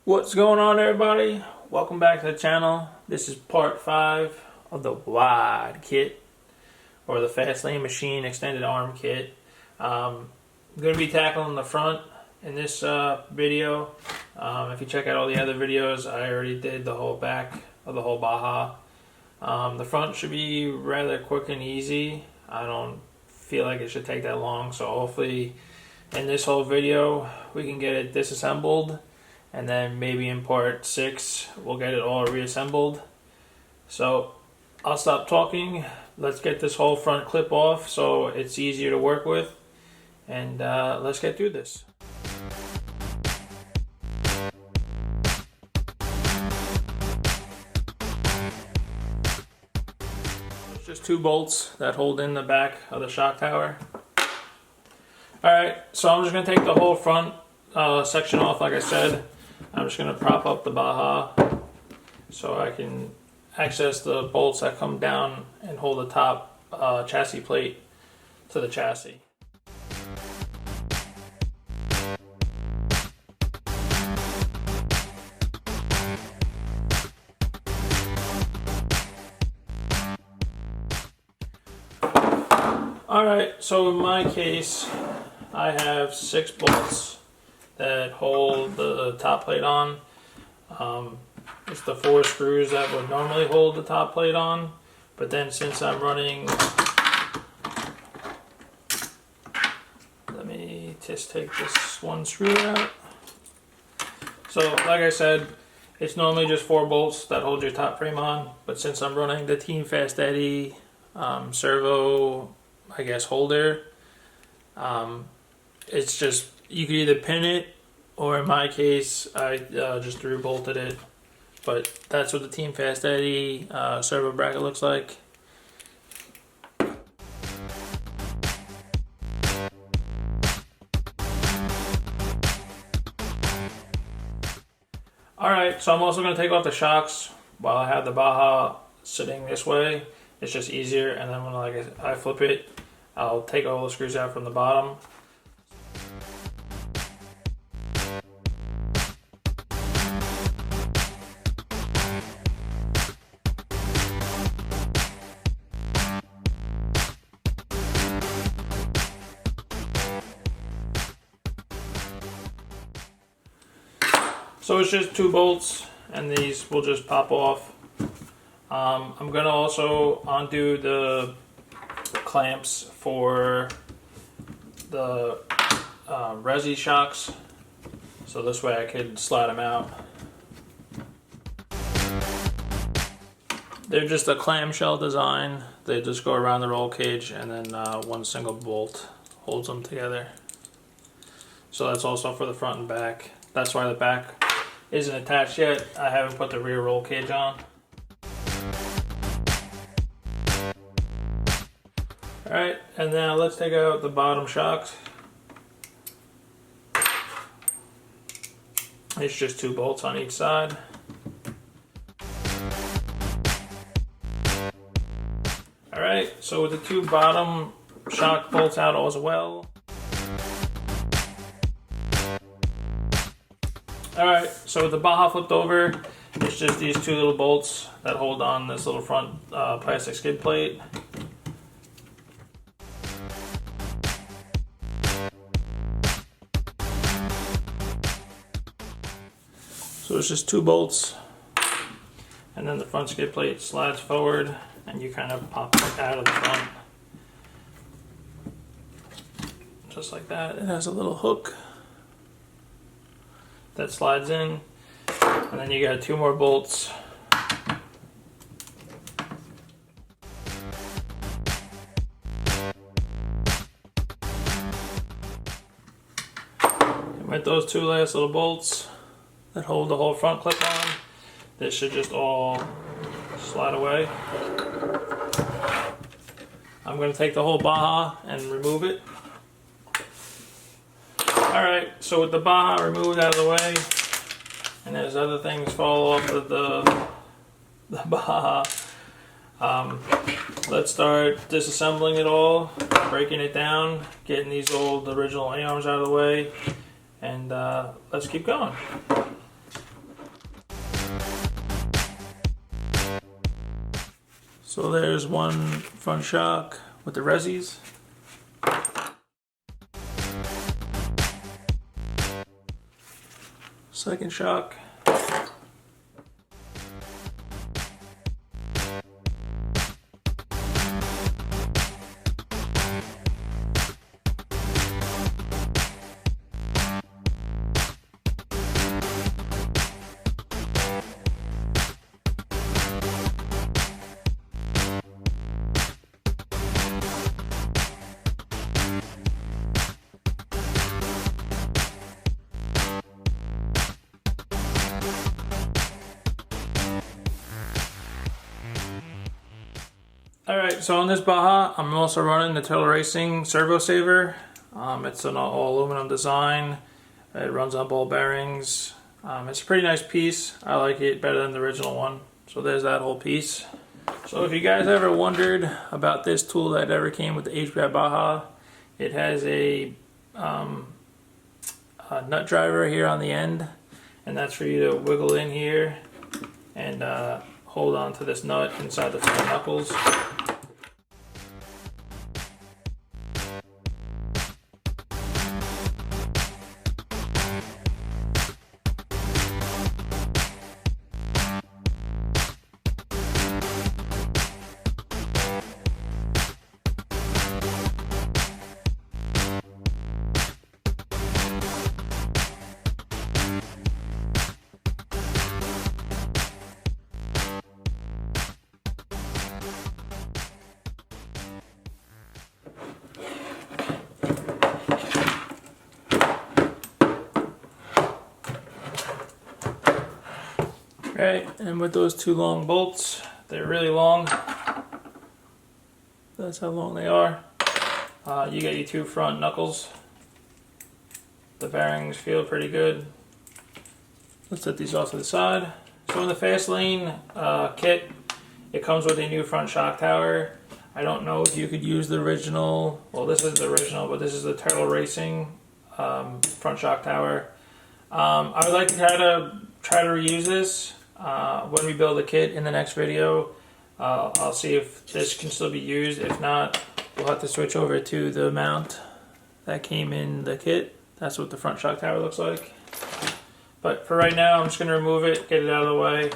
What's going on, everybody? Welcome back to the channel. This is part 5 of the wide kit, or the fast lane machine extended arm kit. I'm going to be tackling the front in this video. If you check out all the other videos, I already did the whole back of the whole Baja. The front should be rather quick and easy. I don't feel like it should take that long, so hopefully in this whole video we can get it disassembled, and then maybe in part 6 we'll get it all reassembled. So I'll stop talking. Let's get this whole front clip off so it's easier to work with, and let's get through this. It's just 2 bolts that hold in the back of the shock tower. Alright, so I'm just going to take the whole front section off. Like I said, I'm just going to prop up the Baja so I can access the bolts that come down and hold the top chassis plate to the chassis. Alright, so in my case, I have 6 bolts that hold the top plate on. It's the 4 screws that would normally hold the top plate on, but then since I'm running, let me just take this one screw out. So like I said, it's normally just 4 bolts that hold your top frame on, but since I'm running the Team Fast Eddie servo, I guess, holder, it's just, you could either pin it, or in my case I just through bolted it. But that's what the Team Fast Eddie servo bracket looks like. Alright, so I'm also going to take off the shocks while I have the Baja sitting this way. It's just easier, and then when I flip it, I'll take all the screws out from the bottom. So it's just 2 bolts, and these will just pop off. I'm going to also undo the clamps for the resi shocks, so this way I could slide them out. They're just a clamshell design. They just go around the roll cage, and then one single bolt holds them together. So that's also for the front and back. That's why the back isn't attached yet. I haven't put the rear roll cage on. Alright, and now let's take out the bottom shocks. It's just 2 bolts on each side. Alright, so with the 2 bottom shock bolts out as well. Alright, so with the Baja flipped over, it's just these 2 little bolts that hold on this little front plastic skid plate. So it's just 2 bolts, and then the front skid plate slides forward, and you kind of pop it out of the front. Just like that. It has a little hook that slides in, and then you got 2 more bolts. And with those 2 last little bolts that hold the whole front clip on, this should just all slide away. I'm going to take the whole Baja and remove it. Alright, so with the Baja removed out of the way, and as other things fall off of the Baja, let's start disassembling it all, breaking it down, getting these old original A-arms out of the way, and let's keep going. So there's one front shock with the resis. Second shock. Alright, so on this Baja, I'm also running the Turtle Racing servo saver. It's an all aluminum design. It runs on ball bearings. It's a pretty nice piece. I like it better than the original one. So there's that whole piece. So if you guys ever wondered about this tool that ever came with the Hpi Baja, it has a nut driver here on the end, and that's for you to wiggle in here and hold on to this nut inside the front knuckles. Right, and with those two long bolts, they're really long. That's how long they are. You get your two front knuckles. The bearings feel pretty good. Let's set these off to the side. So in the fast lane kit, it comes with a new front shock tower. I don't know if you could use the original, well this is the original, but this is the Turtle Racing front shock tower. I would like to try to reuse this. When we build the kit in the next video, I'll see if this can still be used. If not, we'll have to switch over to the mount that came in the kit. That's what the front shock tower looks like. But for right now, I'm just going to remove it, get it out of the way.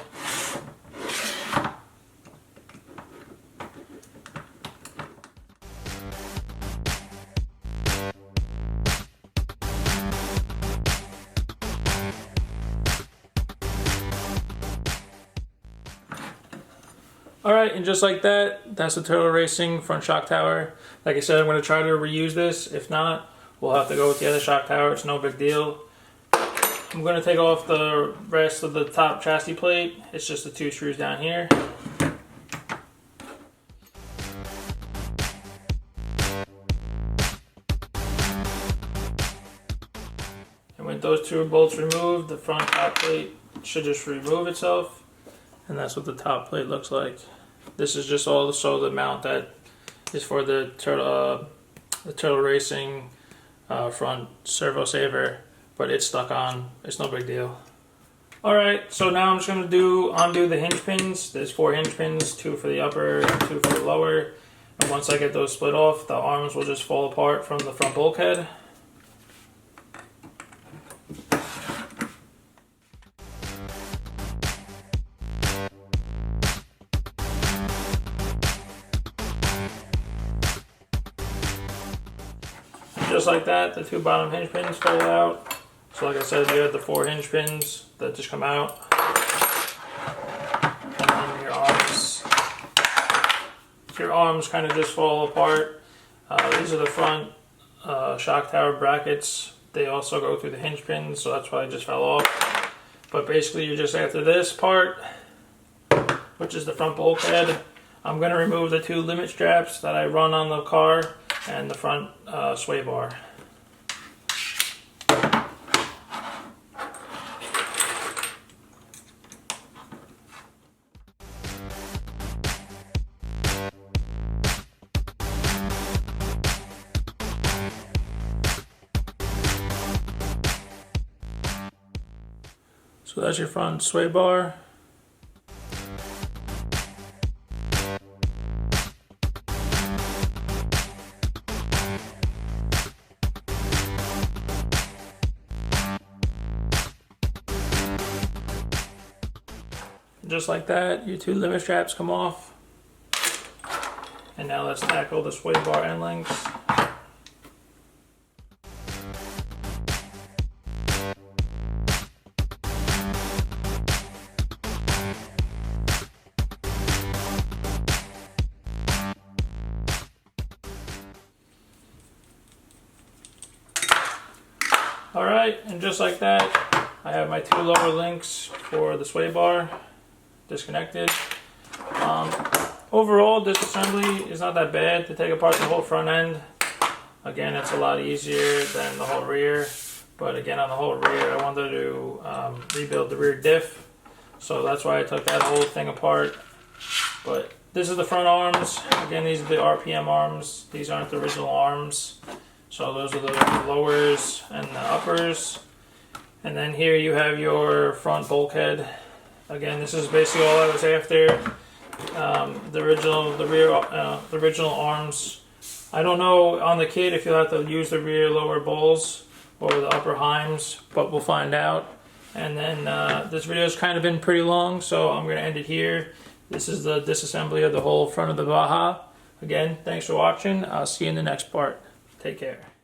Alright, and just like that, that's the Turtle Racing front shock tower. Like I said, I'm going to try to reuse this. If not, we'll have to go with the other shock tower. It's no big deal. I'm going to take off the rest of the top chassis plate. It's just the two screws down here. And with those two bolts removed, the front top plate should just remove itself. And that's what the top plate looks like. This is just also the mount that is for the Turtle Racing front servo saver, but it's stuck on. It's no big deal. Alright, so now I'm just going to undo the hinge pins. There's 4 hinge pins, 2 for the upper and 2 for the lower. And once I get those split off, the arms will just fall apart from the front bulkhead. Just like that, the 2 bottom hinge pins fall out. So like I said, you have the 4 hinge pins that just come out. And then your arms kind of just fall apart. These are the front shock tower brackets. They also go through the hinge pins, so that's why I just fell off. But basically you're just after this part, which is the front bulkhead. I'm going to remove the 2 limit straps that I run on the car and the front sway bar. So that's your front sway bar. just like that, your two limit straps come off. And now let's tackle the sway bar end links. Alright, and just like that, I have my two lower links for the sway bar disconnected. Overall, disassembly is not that bad to take apart the whole front end. Again, it's a lot easier than the whole rear. But again, on the whole rear, I wanted to rebuild the rear diff. So that's why I took that whole thing apart. But this is the front arms. Again, these are the RPM arms. These aren't the original arms. So those are the lowers and the uppers. And then here you have your front bulkhead. Again, this is basically all I was after. The original arms. I don't know on the kit if you'll have to use the rear lower bowls or the upper heims, but we'll find out. And then this video has kind of been pretty long, so I'm going to end it here. This is the disassembly of the whole front of the Baja. Again, thanks for watching. I'll see you in the next part. Take care.